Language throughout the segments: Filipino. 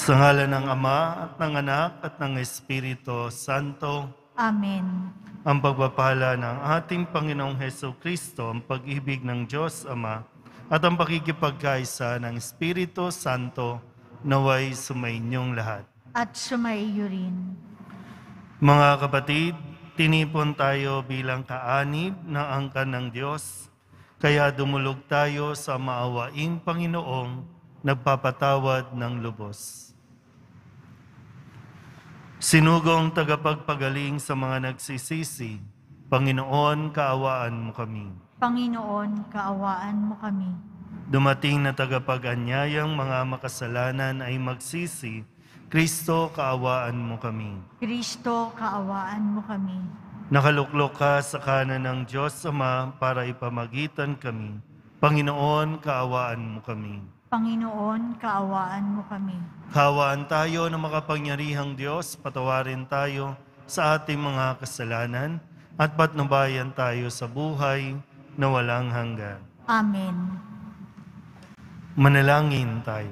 Sa ngalan ng Ama at ng Anak at ng Espiritu Santo. Amen. Ang pagpapala ng ating Panginoong Hesukristo, ang pag-ibig ng Diyos Ama, at ang pakikipagkaisa ng Espiritu Santo naway sumainyong lahat. At sumaiyo rin. Mga kapatid, tinipon tayo bilang kaanib ng angkan ng Diyos, kaya dumulog tayo sa maawaing Panginoong nagpapatawad ng lubos. Sinugong tagapagpagaling sa mga nagsisisi, Panginoon, kaawaan mo kami. Panginoon, kaawaan mo kami. Dumating na tagapag-anyayang mga makasalanan ay magsisi, Kristo, kaawaan mo kami. Kristo, kaawaan mo kami. Nakaluklok ka sa kanan ng Diyos Ama para ipamagitan kami. Panginoon, kaawaan mo kami. Panginoon, kaawaan mo kami. Kaawaan tayo ng makapangyarihang Diyos, patawarin tayo sa ating mga kasalanan at patnubayan tayo sa buhay na walang hanggan. Amen. Manalangin tayo.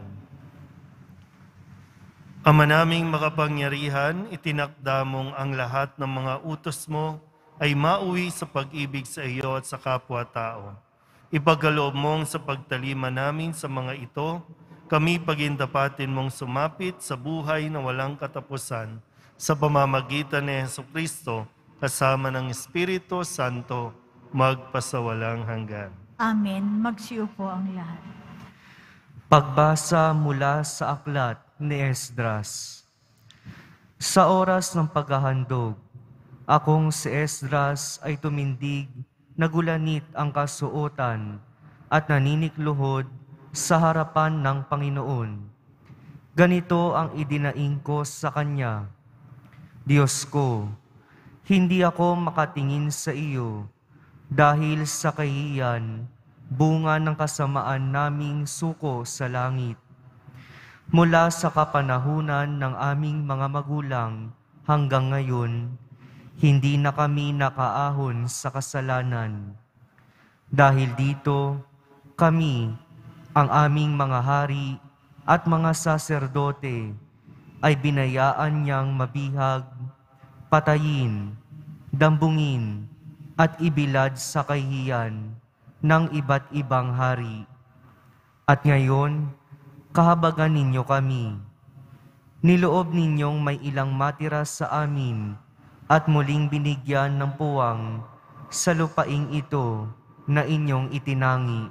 Ama naming makapangyarihan, itinakda mong ang lahat ng mga utos mo ay mauwi sa pag-ibig sa iyo at sa kapwa-tao. Ipagkaloob mong sa pagtalima namin sa mga ito, kami pagindapatin mong sumapit sa buhay na walang katapusan sa pamamagitan ni Hesukristo kasama ng Espiritu Santo magpasawalang hanggan. Amen. Magsiupo ang lahat. Pagbasa mula sa aklat ni Esdras. Sa oras ng paghahandog, akong si Esdras ay tumindig, nagulanit ang kasuotan at naninikluhod sa harapan ng Panginoon. Ganito ang idinaing ko sa Kanya: Diyos ko, hindi ako makatingin sa iyo dahil sa kahihiyan, bunga ng kasamaan naming suko sa langit. Mula sa kapanahunan ng aming mga magulang hanggang ngayon, hindi na kami nakaahon sa kasalanan. Dahil dito, kami, ang aming mga hari at mga saserdote, ay binayaan niyang mabihag, patayin, dambungin, at ibilad sa kahihiyan ng iba't ibang hari. At ngayon, kahabagan ninyo kami. Niloob ninyong may ilang matira sa amin at muling binigyan ng puwang sa lupaing ito na inyong itinangi.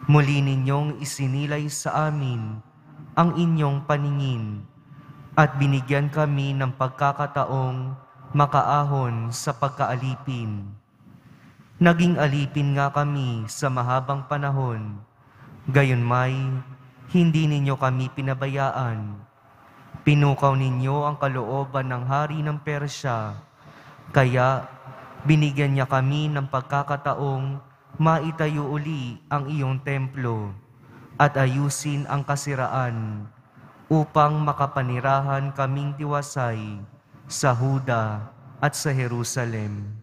Muli ninyong isinilay sa amin ang inyong paningin at binigyan kami ng pagkakataong makaahon sa pagkaalipin. Naging alipin nga kami sa mahabang panahon, gayunmay hindi ninyo kami pinabayaan. Pinukaw ninyo ang kalooban ng hari ng Persya, kaya binigyan niya kami ng pagkakataong maitayo uli ang iyong templo at ayusin ang kasiraan upang makapanirahan kaming tiwasay sa Huda at sa Jerusalem.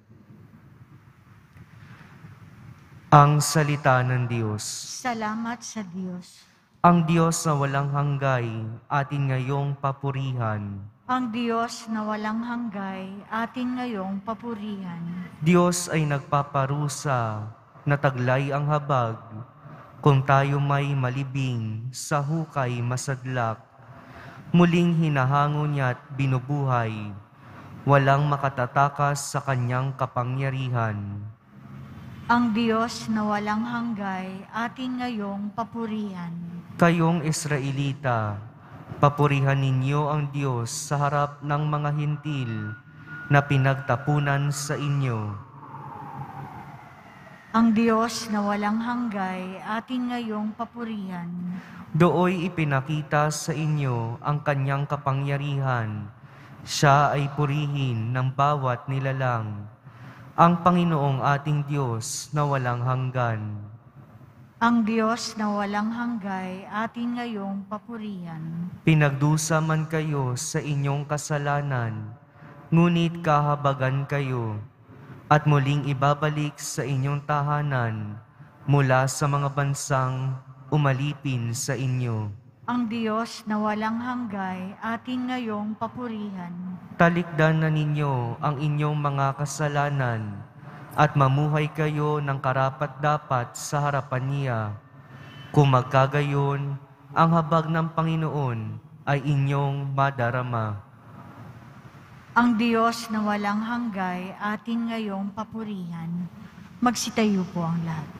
Ang salita ng Diyos. Salamat sa Diyos. Ang Diyos na walang hanggay, atin ngayong papurihan. Ang Diyos na walang hanggay, atin ngayong papurihan. Diyos ay nagpaparusa, na taglay ang habag, kung tayo may malibing, sa hukay masadlak. Muling hinahango niya't binubuhay, walang makatatakas sa kanyang kapangyarihan. Ang Diyos na walang hanggay, atin ngayong papurihan. Kayong Israelita, papurihan ninyo ang Diyos sa harap ng mga hintil na pinagtapunan sa inyo. Ang Diyos na walang hanggay, atin ngayong papurihan. Dooy ipinakita sa inyo ang kanyang kapangyarihan. Siya ay purihin ng bawat nilalang. Ang Panginoong ating Diyos na walang hanggan. Ang Diyos na walang hanggay, atin ngayong papurihan. Pinagdusa man kayo sa inyong kasalanan, ngunit kahabagan kayo, at muling ibabalik sa inyong tahanan mula sa mga bansang umalipin sa inyo. Ang Diyos na walang hanggay, ating ngayong papurihan. Talikdan na ninyo ang inyong mga kasalanan at mamuhay kayo ng karapat-dapat sa harapan niya. Kung magkagayon, ang habag ng Panginoon ay inyong madarama. Ang Diyos na walang hanggay, ating ngayong papurihan. Magsitayo po ang lahat.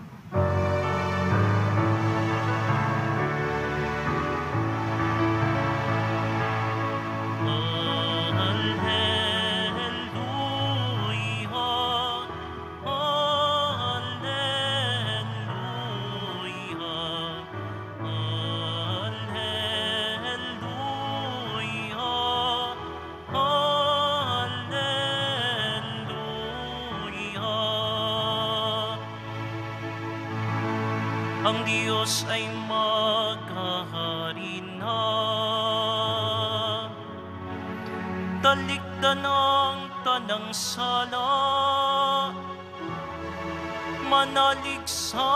Ang Diyos ay maghahari na. Talikdan ang tanang sala, manalig sa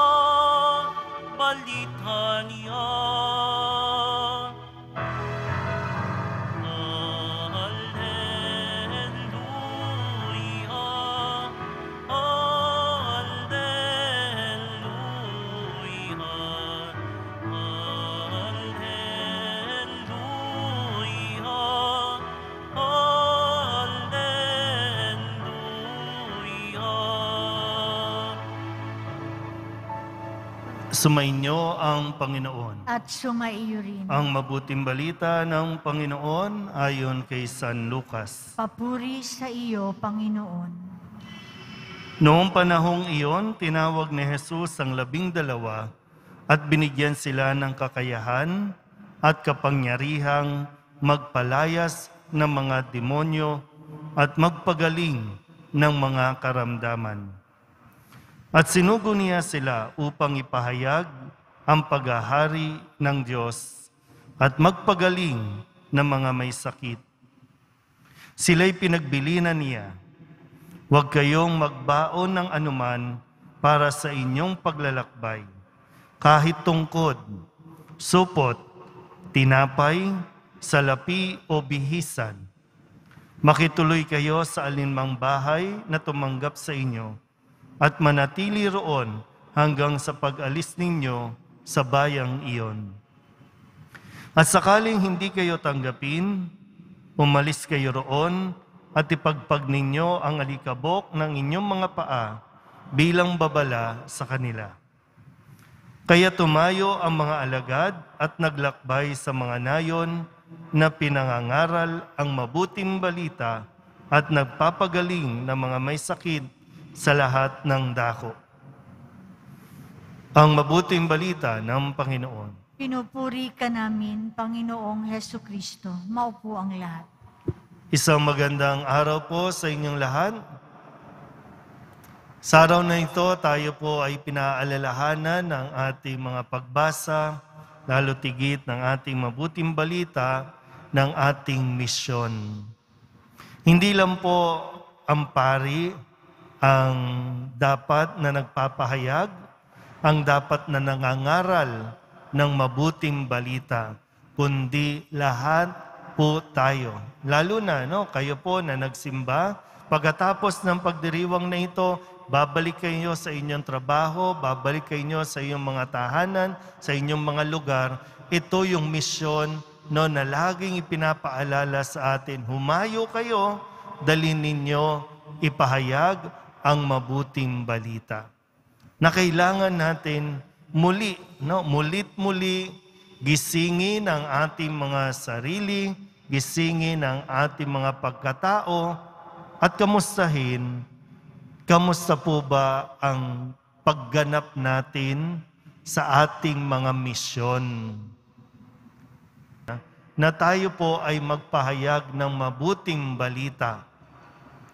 balita niya. Sumainyo ang Panginoon. At sumaiyo rin. Ang mabuting balita ng Panginoon ayon kay San Lucas. Papuri sa iyo, Panginoon. Noong panahong iyon, tinawag ni Jesus ang 12 at binigyan sila ng kakayahan at kapangyarihang magpalayas ng mga demonyo at magpagaling ng mga karamdaman. At sinugo niya sila upang ipahayag ang paghahari ng Diyos at magpagaling ng mga may sakit. Sila'y pinagbilinan niya, huwag kayong magbaon ng anuman para sa inyong paglalakbay, kahit tungkod, supot, tinapay, salapi o bihisan. Makituloy kayo sa alinmang bahay na tumanggap sa inyo, at manatili roon hanggang sa pag-alis ninyo sa bayang iyon. At sakaling hindi kayo tanggapin, umalis kayo roon at ipagpag ninyo ang alikabok ng inyong mga paa bilang babala sa kanila. Kaya tumayo ang mga alagad at naglakbay sa mga nayon na pinangangaral ang mabuting balita at nagpapagaling ng mga may sakit sa lahat ng dako. Ang mabuting balita ng Panginoon. Pinupuri ka namin, Panginoong Hesukristo. Maupo ang lahat. Isang magandang araw po sa inyong lahat. Sa araw na ito, tayo po ay pinaalalahanan ng ating mga pagbasa, lalo tigit ng ating mabuting balita ng ating misyon. Hindi lang po ang pari ang dapat na nagpapahayag, ang dapat na nangangaral ng mabuting balita, kundi lahat po tayo. Lalo na, kayo po na nagsimba, pagkatapos ng pagdiriwang na ito, babalik kayo sa inyong trabaho, babalik kayo sa inyong mga tahanan, sa inyong mga lugar. Ito yung misyon na laging ipinapaalala sa atin. Humayo kayo, dalhin ninyo, ipahayag ang mabuting balita. Na kailangan natin mulit-muli gisingin ang ating mga sarili, gisingin ang ating mga pagkatao, at kamusta po ba ang pagganap natin sa ating mga misyon? Na tayo po ay magpahayag ng mabuting balita.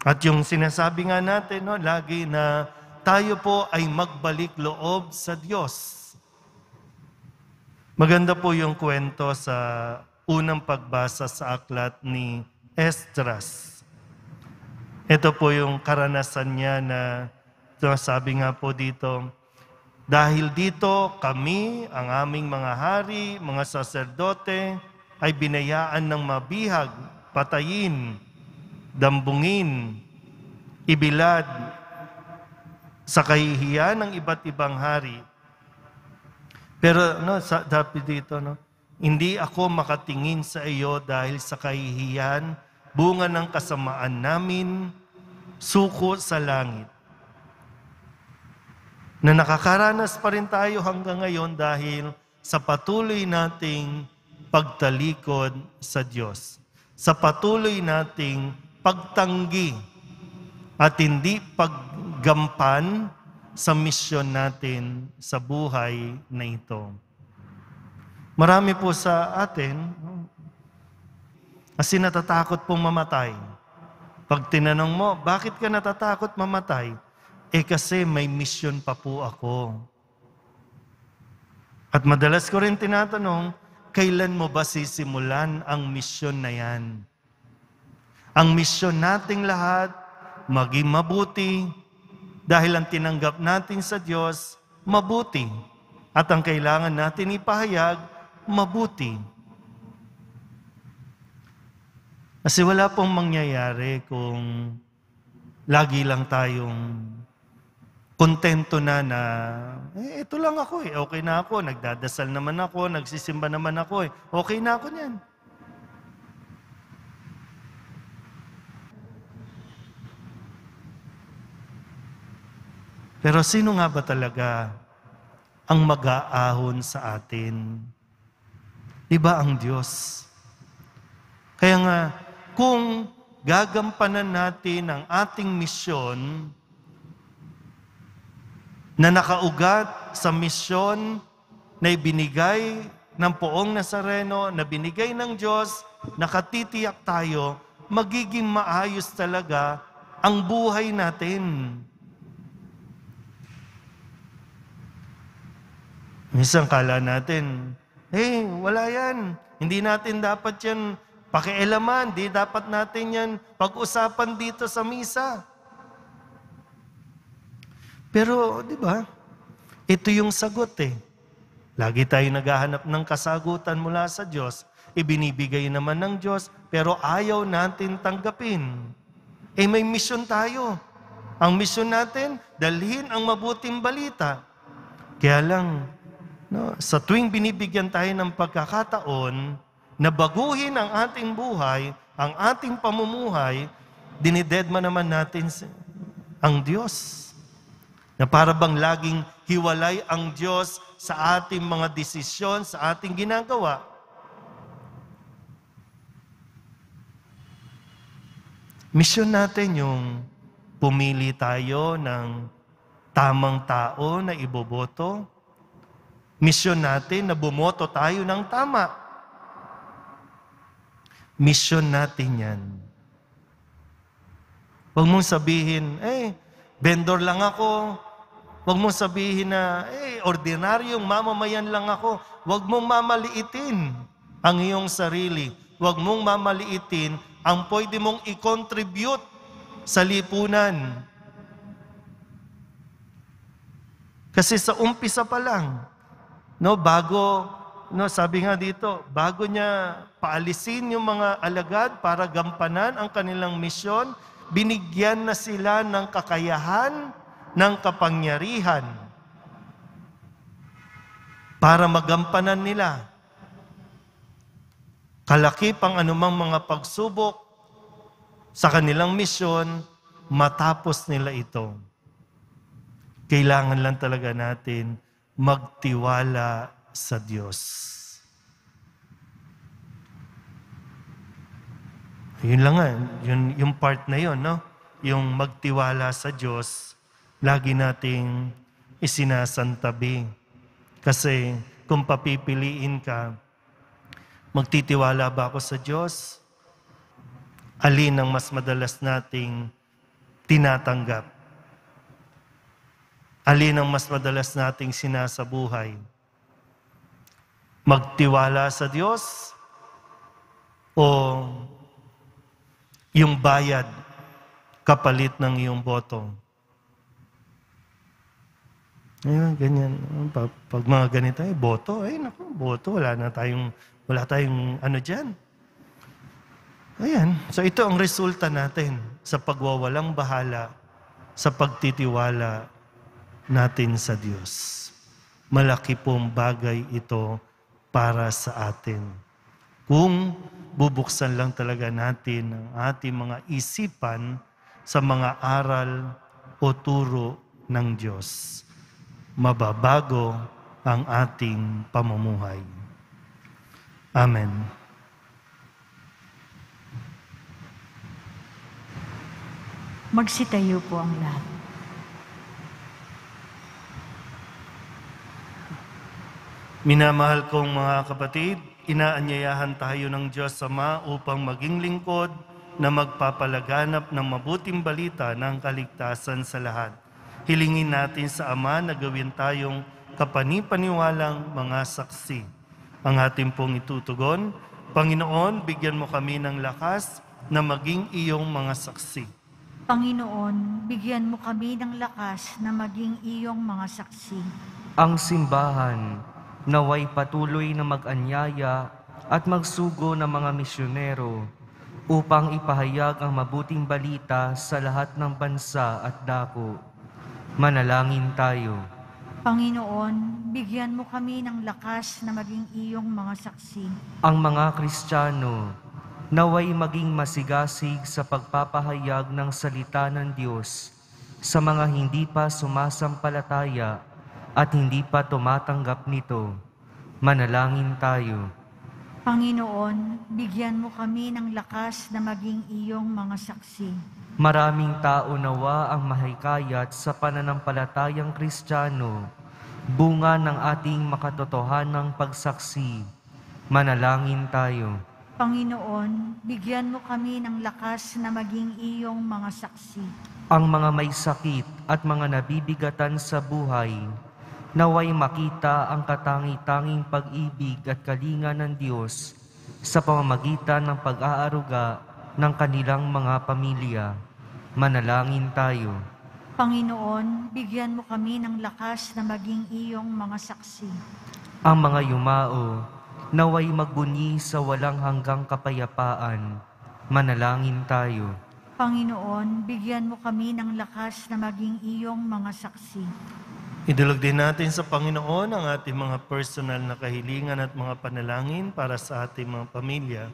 At yung sinasabi nga natin, lagi na tayo po ay magbalik loob sa Diyos. Maganda po yung kwento sa unang pagbasa sa aklat ni Esdras. Ito po yung karanasan niya na sabi nga po dito, Dahil dito, kami, ang aming mga hari, mga saserdote, ay binayaan ng mabihag, patayin, dambungin, ibilad, sa kahihiyan ng iba't ibang hari. Pero sabi dito, hindi ako makatingin sa iyo dahil sa kahihiyan, bunga ng kasamaan namin, suko sa langit. Na nakakaranas pa rin tayo hanggang ngayon dahil sa patuloy nating pagtalikod sa Diyos. Sa patuloy nating pagtanggi at hindi paggampan sa misyon natin sa buhay na ito. Marami po sa atin kasi natatakot pong mamatay. Pag tinanong mo, bakit ka natatakot mamatay? Kasi may misyon pa po ako. At madalas ko rin tinatanong, kailan mo ba sisimulan ang misyon na yan? Ang misyon nating lahat, maging mabuti, dahil ang tinanggap natin sa Diyos, mabuti. At ang kailangan natin ipahayag, mabuti. Kasi wala pong mangyayari kung lagi lang tayong kontento na ito lang ako okay na ako, nagdadasal naman ako, nagsisimba naman ako okay na ako niyan. Pero sino nga ba talaga ang mag-aahon sa atin? Diba ang Diyos? Kaya nga, kung gagampanan natin ang ating misyon, na nakaugat sa misyon na ibinigay ng Poong Nazareno, na binigay ng Diyos, nakatitiyak tayo, magiging maayos talaga ang buhay natin. Minsan kala natin, wala yan. Hindi natin dapat yan pakialaman, di dapat natin yan pag-usapan dito sa misa. Pero, di ba, ito yung sagot Lagi tayo naghahanap ng kasagutan mula sa Diyos. Ibinibigay naman ng Diyos, pero ayaw natin tanggapin. May misyon tayo. Ang misyon natin, dalhin ang mabuting balita. Kaya lang, sa tuwing binibigyan tayo ng pagkakataon na baguhin ang ating buhay, ang ating pamumuhay, dinidedma naman natin ang Diyos. Na para bang laging hiwalay ang Diyos sa ating mga desisyon, sa ating ginagawa. Misyon natin yung pumili tayo ng tamang tao na iboboto. Misyon natin na bumoto tayo ng tama. Misyon natin yan. Huwag mong sabihin, vendor lang ako. Huwag mong sabihin na, ordinaryong mamamayan lang ako. Huwag mong mamaliitin ang iyong sarili. Huwag mong mamaliitin ang pwede mong i-contribute sa lipunan. Kasi sa umpisa pa lang, sabi nga dito, bago niya paalisin yung mga alagad para gampanan ang kanilang misyon, binigyan na sila ng kakayahan, ng kapangyarihan para magampanan nila. Kalakip ang anumang mga pagsubok sa kanilang misyon, matapos nila ito. Kailangan lang talaga natin magtiwala sa Diyos. Yun lang nga, yung part na yun, yung magtiwala sa Diyos, lagi nating isinasantabi. Kasi kung papipiliin ka, magtitiwala ba ako sa Diyos? Alin ang mas madalas nating tinatanggap? Alin ang mas madalas nating sinasabuhay? Magtiwala sa Diyos? O yung bayad kapalit ng iyong boto? Ayun, ganyan. Pag mga ganito, boto, naku, boto, wala tayong ano dyan. Ayan, so ito ang resulta natin sa pagwawalang bahala, sa pagtitiwala natin sa Diyos. Malaki pong bagay ito para sa atin. Kung bubuksan lang talaga natin ang ating mga isipan sa mga aral o turo ng Diyos, mababago ang ating pamumuhay. Amen. Magsitayo po ang lahat. Minamahal kong mga kapatid, inaanyayahan tayo ng Diyos Ama upang maging lingkod na magpapalaganap ng mabuting balita ng kaligtasan sa lahat. Hilingin natin sa Ama na gawin tayong kapanipaniwalang mga saksi. Ang ating pong itutugon, Panginoon, bigyan mo kami ng lakas na maging iyong mga saksi. Panginoon, bigyan mo kami ng lakas na maging iyong mga saksi. Ang simbahan naway patuloy na mag-anyaya at magsugo ng mga misyonero upang ipahayag ang mabuting balita sa lahat ng bansa at dako. Manalangin tayo. Panginoon, bigyan mo kami ng lakas na maging iyong mga saksi. Ang mga Kristiyano naway maging masigasig sa pagpapahayag ng salita ng Diyos sa mga hindi pa sumasampalataya at hindi pa tumatanggap nito. Manalangin tayo. Panginoon, bigyan mo kami ng lakas na maging iyong mga saksi. Maraming tao nawa ang mahikayat sa pananampalatayang Kristiyano, bunga ng ating makatotohanang pagsaksi. Manalangin tayo. Panginoon, bigyan mo kami ng lakas na maging iyong mga saksi. Ang mga may sakit at mga nabibigatan sa buhay, naway makita ang katangi-tanging pag-ibig at kalinga ng Diyos sa pamamagitan ng pag-aaruga ng kanilang mga pamilya. Manalangin tayo. Panginoon, bigyan mo kami ng lakas na maging iyong mga saksi. Ang mga yumao, naway magbunyi sa walang hanggang kapayapaan. Manalangin tayo. Panginoon, bigyan mo kami ng lakas na maging iyong mga saksi. Idulog din natin sa Panginoon ang ating mga personal na kahilingan at mga panalangin para sa ating mga pamilya.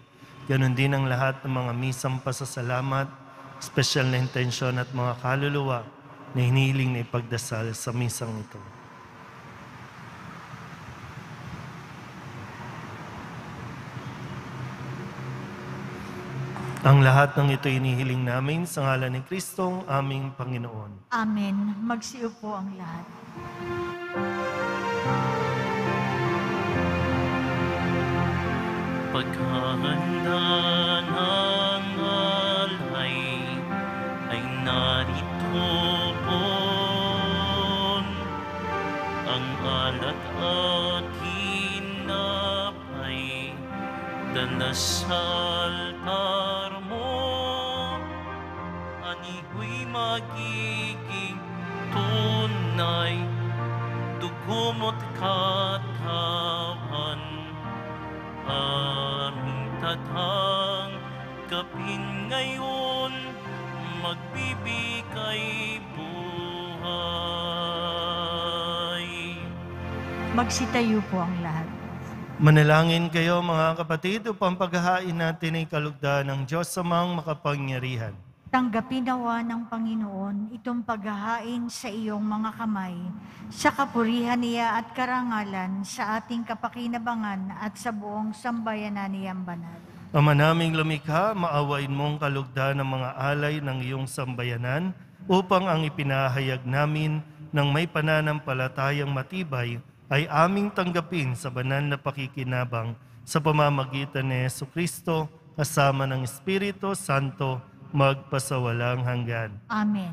Ganon din ang lahat ng mga misang pasasalamat, special na intensyon at mga kaluluwa na hinihiling na ipagdasal sa misang ito. Ang lahat ng ito inihiling namin sa ngalan ni Kristong aming Panginoon. Amen. Magsiupo ang lahat. Paghahanda ng alay ay narito pon. Ang alat at hinapay dala sa altar mo. Anigo'y magiging tunay, dugo mo't katawan. Aming tatanggapin ngayon, magbibigay buhay. Magsitayo po ang lahat. Manalangin kayo mga kapatid upang paghahain natin ay kalugdan ng Diyos Amang makapangyarihan. Tanggapin nawa ng Panginoon itong paghahain sa iyong mga kamay, sa kapurihan niya at karangalan, sa ating kapakinabangan at sa buong sambayanan niyang banal. Ama naming lumikha, maawain mong kalugdan ng mga alay ng iyong sambayanan upang ang ipinahayag namin ng may pananampalatayang matibay ay aming tanggapin sa banal na pakikinabang sa pamamagitan ni Jesucristo kasama ng Espiritu Santo magpasawalang hanggan. Amen.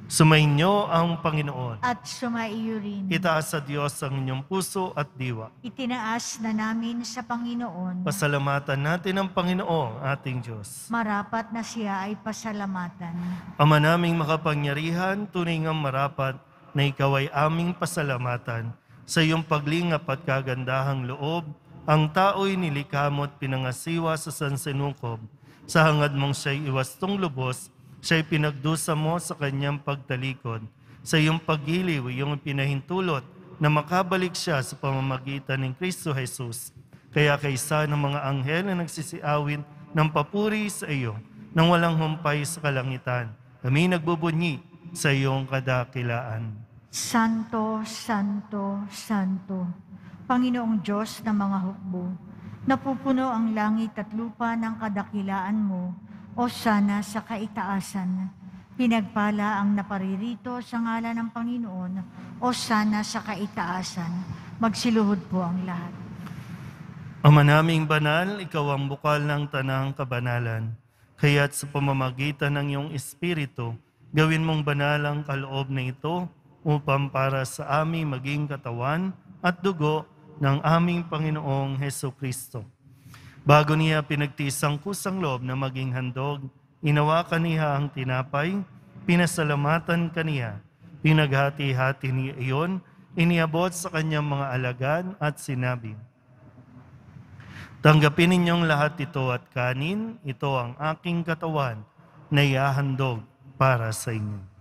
Sumainyo ang Panginoon. At sumaiyo rin. Itaas sa Diyos ang inyong puso at diwa. Itinaas na namin sa Panginoon. Pasalamatan natin ang Panginoong ating Diyos. Marapat na siya ay pasalamatan. Ama naming makapangyarihan, tunay ngang marapat na ikaw ay aming pasalamatan. Sa iyong paglingap at kagandahang loob, ang tao'y nilikha mo at pinangasiwa sa sansinukob. Sa hangad mong siya'y iwastong lubos, siya'y pinagdusa mo sa kanyang pagtalikod. Sa iyong paggiliw, iyong pinahintulot na makabalik siya sa pamamagitan ng Kristo Jesus. Kaya kaysa ng mga anghel na nagsisiawin ng papuri sa iyo, nang walang humpay sa kalangitan, kami nagbubunyi sa iyong kadakilaan. Santo, Santo, Santo, Panginoong Diyos ng mga hukbo, napupuno ang langit at lupa ng kadakilaan mo, o sana sa kaitaasan. Pinagpala ang naparirito sa ngalan ng Panginoon, o sana sa kaitaasan. Magsiluhod po ang lahat. Ama naming banal, ikaw ang bukal ng tanang kabanalan. Kaya't sa pamamagitan ng iyong Espiritu, gawin mong banal ang kaloob na ito upang para sa aming maging katawan at dugo ng aming Panginoong Hesukristo. Bago niya pinagtisang kusang loob na maging handog, inawakan niya ang tinapay, pinasalamatan kaniya, pinaghati-hati niya iyon, iniabot sa kanyang mga alagad at sinabi, tanggapin ninyong lahat ito at kanin, ito ang aking katawan na iahandog para sa inyo.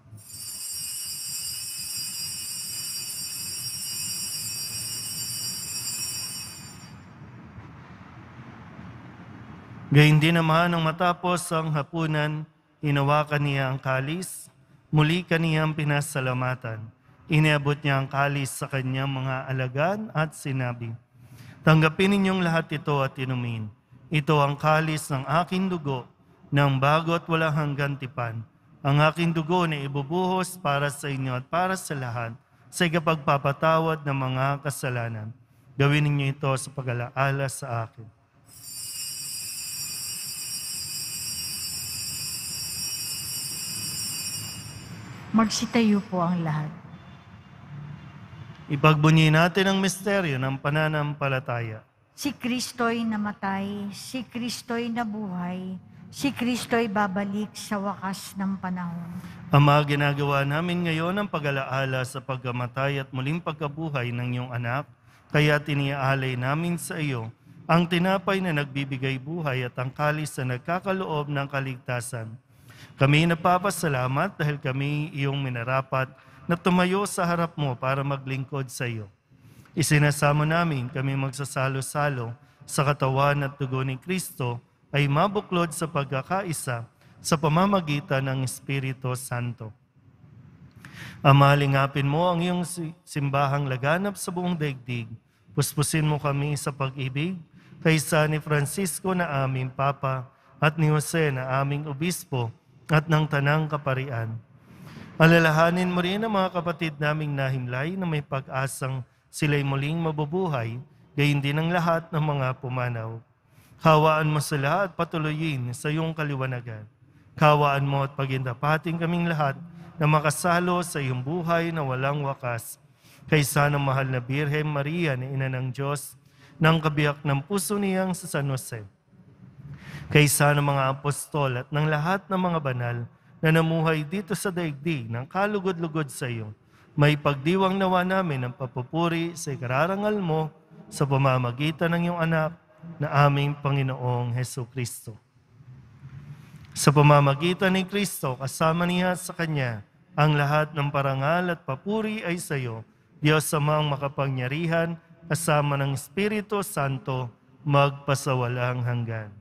Gayun din naman nang matapos ang hapunan, inawakan niya ang kalis, muli kaniyang pinasalamatan. Iniabot niya ang kalis sa kanyang mga alagad at sinabi, tanggapin ninyong lahat ito at inumin. Ito ang kalis ng aking dugo, ng bago at walang hanggang tipan. Ang aking dugo na ibubuhos para sa inyo at para sa lahat sa ikapagpapatawad ng mga kasalanan. Gawin ninyo ito sa pag-alaala sa akin. Magsitayo po ang lahat. Ipagbunyi natin ang misteryo ng pananampalataya. Si Kristo'y namatay, si Kristo'y nabuhay, si Kristo'y babalik sa wakas ng panahon. Ama, ginagawa namin ngayon ang pag-alaala sa pagkamatay at muling pagkabuhay ng iyong anak, kaya tiniaalay namin sa iyo ang tinapay na nagbibigay buhay at ang kalis na nagkakaloob ng kaligtasan. Kami napapasalamat dahil kami iyong minarapat na tumayo sa harap mo para maglingkod sa iyo. Isinasamo namin kami magsasalo-salo sa katawan at dugo ni Kristo ay mabuklod sa pagkakaisa sa pamamagitan ng Espiritu Santo. Ama, lingapin mo ang iyong simbahang laganap sa buong daigdig. Puspusin mo kami sa pag-ibig kaysa ni Francisco na aming Papa at ni Jose na aming Obispo at ng Tanang Kaparian. Alalahanin mo rin ang mga kapatid naming nahimlay na may pag-asang sila'y muling mabubuhay, gayon din ang lahat ng mga pumanaw. Kawaan mo sila at patuloyin sa iyong kaliwanagan. Kawaan mo at pagindapating kaming lahat na makasalo sa iyong buhay na walang wakas. Kaysa ng mahal na Birhen Maria na Ina ng Diyos, ng kabiyak ng puso niyang sa San Jose. Kaysa ng mga apostol at ng lahat ng mga banal na namuhay dito sa daigdig ng kalugod-lugod sa iyo, may pagdiwang nawa namin ang papupuri sa ikararangal mo sa pamamagitan ng iyong anak na aming Panginoong Hesukristo. Sa pamamagitan ni Kristo, kasama niya sa Kanya, ang lahat ng parangal at papuri ay sa iyo, Diyos Amang makapangyarihan, kasama ng Espiritu Santo, magpasawalang hanggan.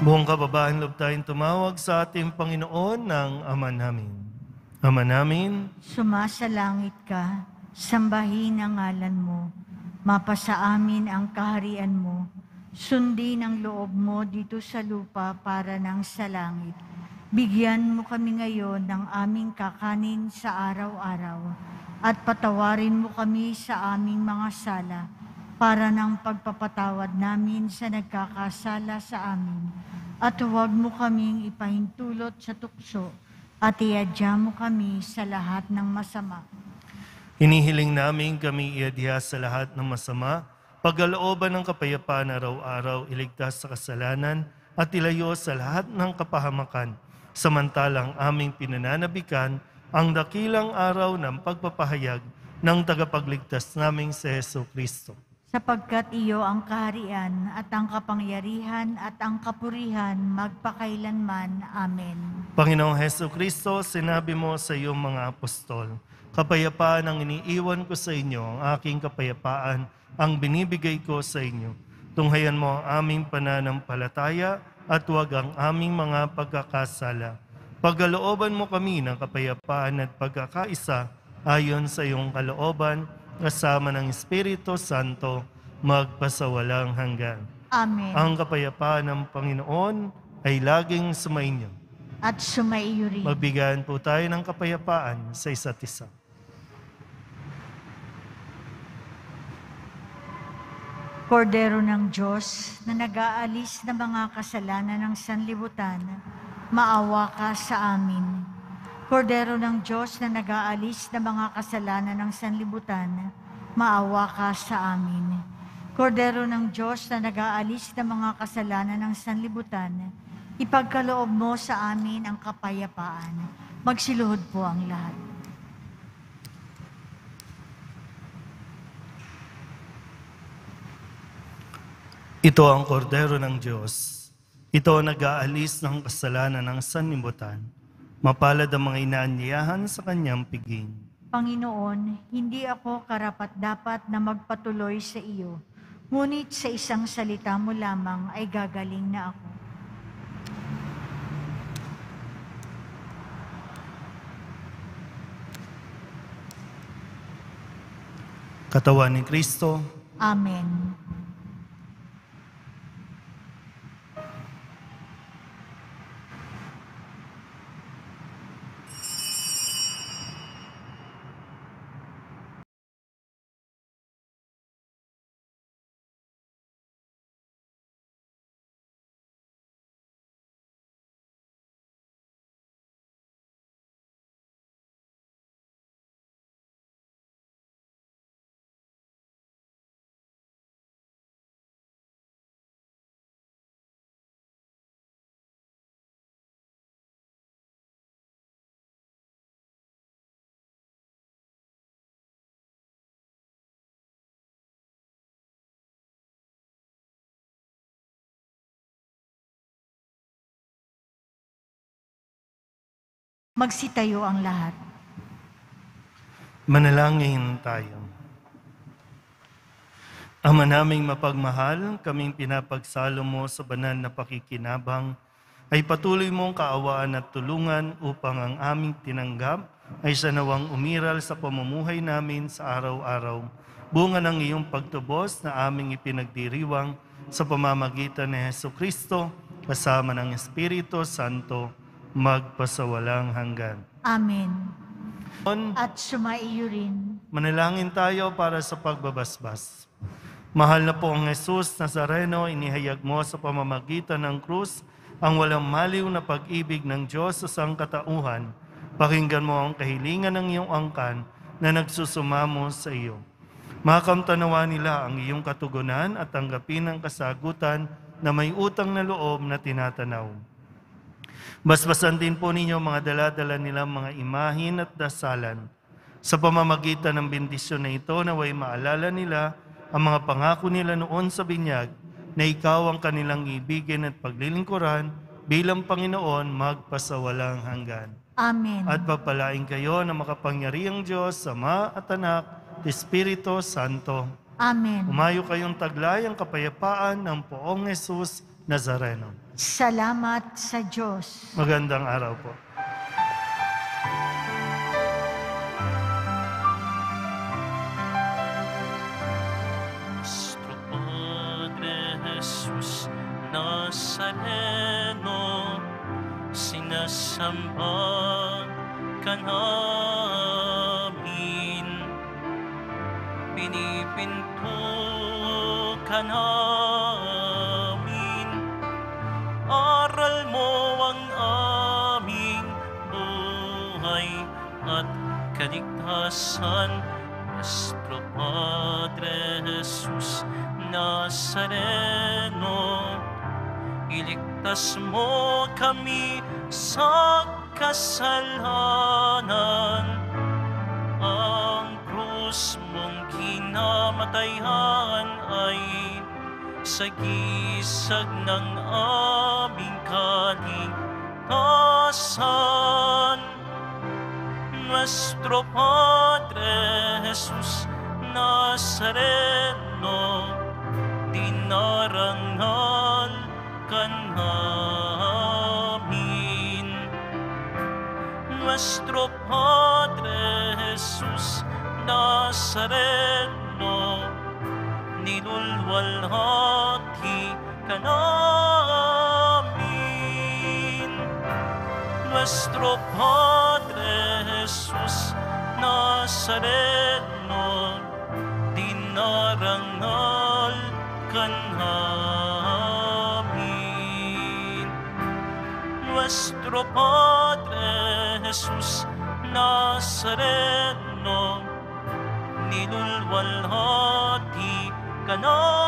Buong kababahan loob tayong tumawag sa ating Panginoon ng Ama namin. Ama namin, Sumasalangit ka, sambahin ang ngalan mo, mapasa amin ang kaharian mo, sundin ang loob mo dito sa lupa para nang sa langit. Bigyan mo kami ngayon ng aming kakanin sa araw-araw, at patawarin mo kami sa aming mga sala, para ng pagpapatawad namin sa nagkakasala sa amin. at huwag mo kaming ipahintulot sa tukso, at iadya mo kami sa lahat ng masama. Hinihiling namin kami iadya sa lahat ng masama, pagkalooban ng kapayapaan araw-araw, iligtas sa kasalanan, at ilayo sa lahat ng kapahamakan, samantalang aming pinananabikan ang dakilang araw ng pagpapahayag ng tagapagligtas naming si Jesucristo. Sapagkat iyo ang kaharian at ang kapangyarihan at ang kapurihan magpakailanman. Amen. Panginoong Jesucristo, sinabi mo sa iyong mga apostol, kapayapaan ang iniiwan ko sa inyo, ang aking kapayapaan ang binibigay ko sa inyo. Tunghayan mo ang aming pananampalataya at huwag ang aming mga pagkakasala. Pagkalooban mo kami ng kapayapaan at pagkakaisa ayon sa iyong kalooban, kasama ng Espiritu Santo, magpasawalang hanggan. Amen. Ang kapayapaan ng Panginoon ay laging sumainyo. At sumaiyo rin. Magbigayan po tayo ng kapayapaan sa isa't isa. Kordero ng Diyos na nag-aalis na mga kasalanan ng sanlibutan, maawa ka sa amin. Kordero ng Diyos na nag-aalis na mga kasalanan ng sanlibutan, maawa ka sa amin. Kordero ng Diyos na nag-aalis na mga kasalanan ng sanlibutan, ipagkaloob mo sa amin ang kapayapaan. Magsiluhod po ang lahat. Ito ang kordero ng Diyos. Ito ang nag-aalis ng kasalanan ng sanlibutan. Mapalad ang mga inaanyayahan sa kanyang piging. Panginoon, hindi ako karapat-dapat na magpatuloy sa iyo, ngunit sa isang salita mo lamang ay gagaling na ako. Katawan ni Kristo, Amen. Magsitayo ang lahat. manalangin tayo. Ama naming mapagmahal, kaming pinapagsalo mo sa banal na pakikinabang, ay patuloy mong kaawaan at tulungan upang ang aming tinanggap ay sa nawang umiral sa pamumuhay namin sa araw-araw, bunga ng iyong pagtubos na aming ipinagdiriwang sa pamamagitan ni Jesucristo, kasama ng Espiritu Santo, magpasawalang hanggan. Amen. On, At sumaiyo rin. manalangin tayo para sa pagbabasbas. Mahal na po ang Jesus Nazareno, inihayag mo sa pamamagitan ng krus ang walang maliw na pag-ibig ng Diyos sa sangkatauhan. Pakinggan mo ang kahilingan ng iyong angkan na nagsusumamo sa iyo. Makamtanawa nila ang iyong katugunan at tanggapin ang kasagutan na may utang na loob na tinatanaw. Basbasan din po ninyo mga dala-dala nilang mga imahin at dasalan. Sa pamamagitan ng bendisyon na ito, naway maalala nila ang mga pangako nila noon sa binyag na ikaw ang kanilang ibigin at paglilingkuran bilang Panginoon magpasawalang hanggan. Amen. At pagpalain kayo ng makapangyarihang Diyos, Ama at Anak, at Espiritu Santo. Amen. Umayo kayong taglay ang kapayapaan ng Poong Jesus Nazareno. Salamat sa Diyos. Magandang araw po. Nuestro Padre Jesus Nazareno, sinasamba ka namin, pinipinto ka namin, araw kaligtasan, Nuestro Padre Jesus Nazareno. Iligtas mo kami sa kasalanan. Ang krus mong kinamatayan ay sagisag ng aming kaligtasan. Nuestro Padre Jesus Nazareno, dinarangal ka namin. Nuestro Padre Jesus Nazareno, nilulwalhati ka namin. Nuestro Padre Jesus Nazareno, dinarangal ka namin. Nuestro Padre Jesus Nazareno, nilulwalhati ka namin.